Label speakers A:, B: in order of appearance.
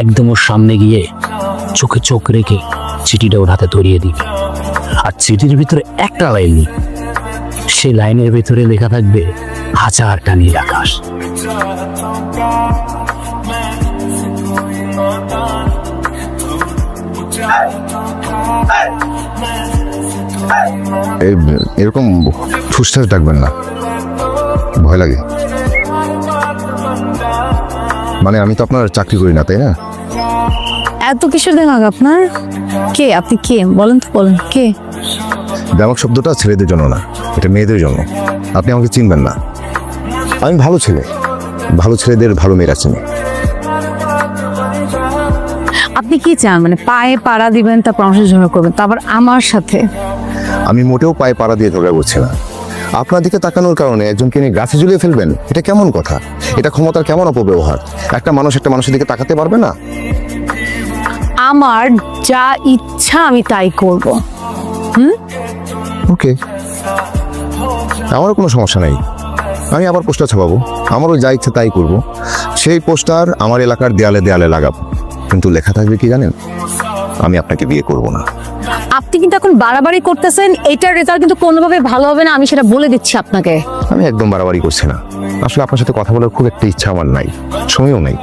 A: একদম ওর সামনে গিয়ে চোখে চোখ রেখে চিঠিটা ওর হাতে ধরিয়ে দিবি। আর চিঠির ভিতরে একটা লাইন, সেই লাইনের ভিতরে লেখা থাকবে হাজারটা নীল আকাশ।
B: এরকম ঠুসঠাস ডাকবেন না, ভয় লাগে। মানে আমি তো আপনার চাকরি করি না, তাই না?
C: এত কিসের দেমাগ আপনার? কে আপনি? কে বলেন তো, বলেন কে?
B: দেমাগ শব্দটা ছেলেদের জন্য না, এটা মেয়েদের জন্য। আপনি আমাকে চিনবেন না। আমি ভালো ছেলে, ভালো ছেলেদের ভালো মেয়েরা চিনি।
C: আপনি কি চান? মানে পায়ে পাড়া দিবেন, তারপর আমার সাথে ঝগড়া করবেন, তারপর আমার সাথে?
B: আমি মোটেও পায়ে পাড়া দিয়ে ঝগড়া করছি না। আপনার দিকে তাকানোর কারণে একজনকে নিয়ে গাছে ঝুলিয়ে ফেলবেন, এটা কেমন কথা? এটা ক্ষমতার কেমন অপব্যবহার? একটা মানুষ একটা মানুষের দিকে তাকাতে পারবে না?
C: আমার যা ইচ্ছা আমি তাই করব।
B: ওকে, আমারও কোনো সমস্যা নেই। আমি আবার পোস্টার ছাপাবো, আমারও যা ইচ্ছে তাই করব। সেই পোস্টার আমার এলাকার দেয়ালে দেয়ালে লাগাবো, কিন্তু লেখা থাকবে কি জানেন? আমি আপনাকে বিয়ে করব না।
C: আপনি কিন্তু এখন বাড়াবাড়ি করতেছেন, এটার রেজাল্ট কিন্তু কোনোভাবে ভালো হবে না, আমি সেটা বলে দিচ্ছি আপনাকে।
B: আমি একদম বাড়াবাড়ি করছি না। আসলে আপনার সাথে কথা বলার খুব একটা ইচ্ছা আমার নাই, সময়ও নেই।